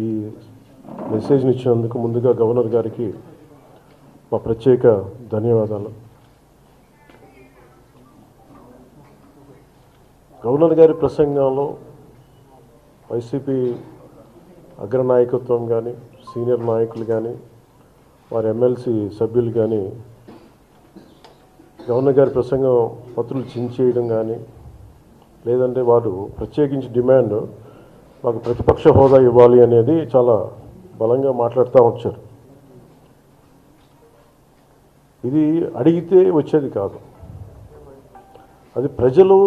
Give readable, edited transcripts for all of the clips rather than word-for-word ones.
ఈ మెసేజ్ని ఇచ్చినందుకు ముందుగా గవర్నర్ గారికి మా ప్రత్యేక ధన్యవాదాలు. గవర్నర్ గారి ప్రసంగంలో వైసీపీ అగ్రనాయకత్వం కానీ, సీనియర్ నాయకులు కానీ, వారి ఎమ్మెల్సీ సభ్యులు కానీ గవర్నర్ గారి ప్రసంగం పత్రులు చించేయడం కానీ, లేదంటే వారు ప్రత్యేకించి డిమాండ్ మాకు ప్రతిపక్ష హోదా ఇవ్వాలి అనేది చాలా బలంగా మాట్లాడుతూ వచ్చారు. ఇది అడిగితే వచ్చేది కాదు, అది ప్రజలు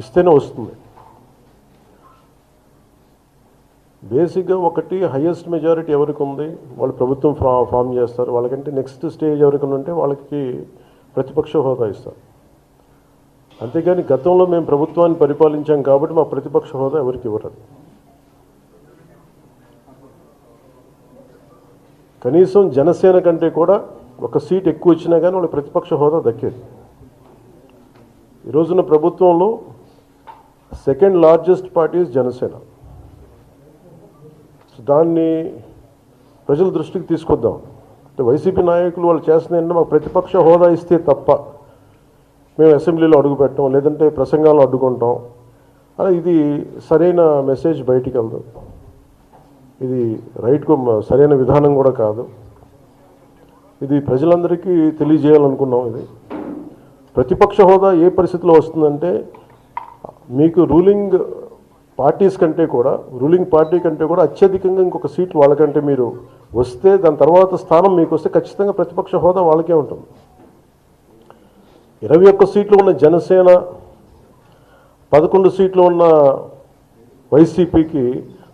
ఇస్తేనే వస్తుంది. బేసిక్గా ఒకటి హయ్యెస్ట్ మెజారిటీ ఎవరికి ఉంది వాళ్ళు ప్రభుత్వం ఫామ్ చేస్తారు, వాళ్ళకంటే నెక్స్ట్ స్టేజ్ ఎవరికి ఉంటే వాళ్ళకి ప్రతిపక్ష హోదా ఇస్తారు. అంతేగాని గతంలో మేము ప్రభుత్వాన్ని పరిపాలించాం కాబట్టి మా ప్రతిపక్ష హోదా ఎవరికి ఇవ్వరు. కనీసం జనసేన కంటే కూడా ఒక సీట్ ఎక్కువ వచ్చినా కానీ వాళ్ళకి ప్రతిపక్ష హోదా దక్కేది. ఈ రోజున ప్రభుత్వంలో సెకండ్ లార్జెస్ట్ పార్టీ జనసేన. దాన్ని ప్రజల దృష్టికి తీసుకొద్దాం. అంటే వైసీపీ నాయకులు వాళ్ళు చేస్తున్న ఏంటంటే మాకు ప్రతిపక్ష హోదా ఇస్తే తప్ప మేము అసెంబ్లీలో అడుగు పెట్టడం, లేదంటే ప్రసంగాలు అడ్డుకుంటాం అలా. ఇది సరైన మెసేజ్ బయటికి వెళ్దు, ఇది రైట్కు సరైన విధానం కూడా కాదు. ఇది ప్రజలందరికీ తెలియజేయాలనుకున్నాం. ఇది ప్రతిపక్ష హోదా ఏ పరిస్థితిలో వస్తుందంటే మీకు రూలింగ్ పార్టీ కంటే కూడా అత్యధికంగా ఇంకొక సీట్లు వాళ్ళకంటే మీరు వస్తే దాని తర్వాత స్థానం మీకు వస్తే ఖచ్చితంగా ప్రతిపక్ష హోదా వాళ్ళకే ఉంటుంది. 21 సీట్లు ఉన్న జనసేన, 11 సీట్లు ఉన్న వైసీపీకి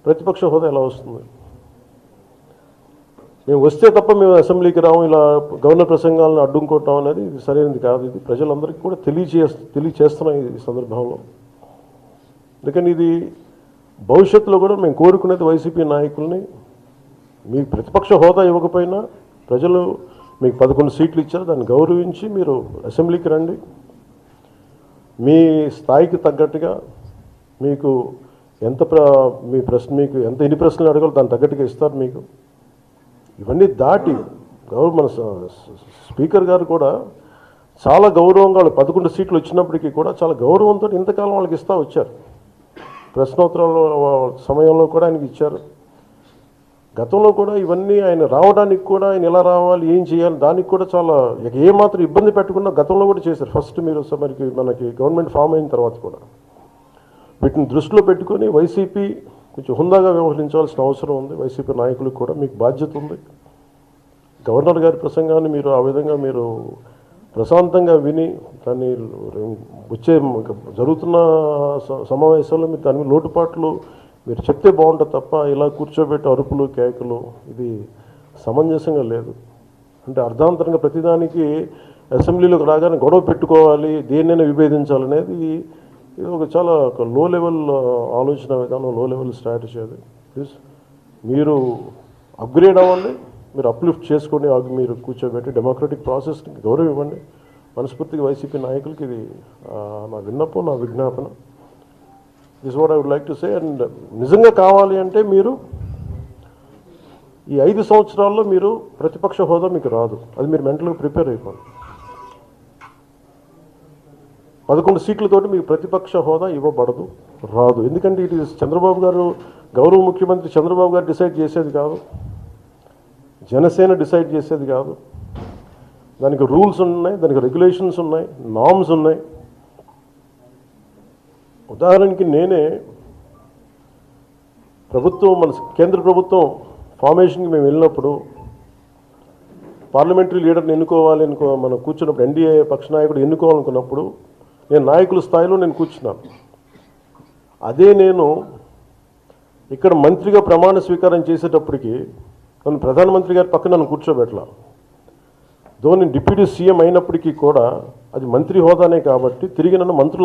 ప్రతిపక్ష హోదా ఎలా వస్తుంది? మేము వస్తే తప్ప మేము అసెంబ్లీకి రాము, ఇలా గవర్నర్ ప్రసంగాలను అడ్డుకోవటం అనేది ఇది సరైనది కాదు. ఇది ప్రజలందరికీ కూడా తెలియచేస్తున్నాం ఈ సందర్భంలో. అందుకని ఇది భవిష్యత్తులో కూడా మేము కోరుకునేది వైసీపీ నాయకుల్ని, మీకు ప్రతిపక్ష హోదా ఇవ్వకపోయినా ప్రజలు మీకు 11 సీట్లు ఇచ్చారు, దాన్ని గౌరవించి మీరు అసెంబ్లీకి రండి. మీ స్థాయికి తగ్గట్టుగా మీకు ఎన్ని ప్రశ్నలు అడగాలో దాన్ని తగ్గట్టుగా ఇస్తారు మీకు. ఇవన్నీ దాటి మన స్పీకర్ గారు కూడా చాలా గౌరవంగా వాళ్ళు 11 సీట్లు వచ్చినప్పటికీ కూడా చాలా గౌరవంతో ఇంతకాలం వాళ్ళకి ఇస్తూ వచ్చారు. ప్రశ్నోత్తరాల సమయంలో కూడా ఆయనకి ఇచ్చారు. గతంలో కూడా ఇవన్నీ ఆయన రావడానికి కూడా ఆయన ఎలా రావాలి, ఏం చేయాలి, దానికి కూడా చాలా ఏమాత్రం ఇబ్బంది పెట్టకుండా గతంలో కూడా చేశారు. ఫస్ట్ మీరు మనకి గవర్నమెంట్ ఫామ్ అయిన తర్వాత కూడా వీటిని దృష్టిలో పెట్టుకొని వైసీపీ కొంచెం హుందాగా వ్యవహరించాల్సిన అవసరం ఉంది. వైసీపీ నాయకులకు కూడా మీకు బాధ్యత ఉంది. గవర్నర్ గారి ప్రసంగాన్ని మీరు ఆ విధంగా మీరు ప్రశాంతంగా విని దాన్ని జరుగుతున్న సమావేశాల్లో మీరు దాని లోటుపాట్లు మీరు చెప్తే బాగుంటుంది తప్ప ఇలా కూర్చోబెట్టి అరుపులు కేకలు ఇది సమంజసంగా లేదు. అంటే అర్ధాంతరంగా ప్రతిదానికి అసెంబ్లీలోకి రాగానే గొడవ పెట్టుకోవాలి, దేన్నైనా విభేదించాలనేది ఇది ఒక చాలా లో లెవెల్ ఆలోచన విధానం, లో లెవెల్ స్ట్రాటజీ. అది మీరు అప్గ్రేడ్ అవ్వండి, మీరు అప్లిఫ్ట్ చేసుకోండి, మీరు కూర్చోబెట్టి డెమోక్రటిక్ ప్రాసెస్కి గౌరవం ఇవ్వండి. మనస్ఫూర్తిగా వైసీపీ నాయకులకి ఇది నా విన్నపం, నా విజ్ఞాపన. This what I would like to say. And నిజంగా కావాలి అంటే మీరు ఈ 5 సంవత్సరాల్లో మీరు ప్రతిపక్ష హోదా మీకు రాదు, అది మీరు మెంటల్గా ప్రిపేర్ అయిపోండి. 11 సీట్లతోటి మీకు ప్రతిపక్ష హోదా ఇవ్వబడదు, రాదు. ఎందుకంటే ఇది చంద్రబాబు గారు, గౌరవ ముఖ్యమంత్రి చంద్రబాబు గారు డిసైడ్ చేసేది కాదు, జనసేన డిసైడ్ చేసేది కాదు. దానికి రూల్స్ ఉన్నాయి, దానికి రెగ్యులేషన్స్ ఉన్నాయి, నామ్స్ ఉన్నాయి. ఉదాహరణకి నేనే మన కేంద్ర ప్రభుత్వం ఫార్మేషన్కి మేము వెళ్ళినప్పుడు పార్లమెంటరీ లీడర్ని ఎన్నుకోవాలి మనం కూర్చున్నప్పుడు, ఎన్డీఏ పక్ష నాయకుడు ఎన్నుకోవాలనుకున్నప్పుడు నేను నాయకుల స్థాయిలో నేను కూర్చున్నాను. అదే నేను ఇక్కడ మంత్రిగా ప్రమాణ స్వీకారం చేసేటప్పటికి నన్ను ప్రధానమంత్రి గారి పక్కన నన్ను కూర్చోబెట్టలా. ధోని డిప్యూటీ సీఎం అయినప్పటికీ కూడా అది మంత్రి హోదానే కాబట్టి తిరిగి నన్ను మంత్రులు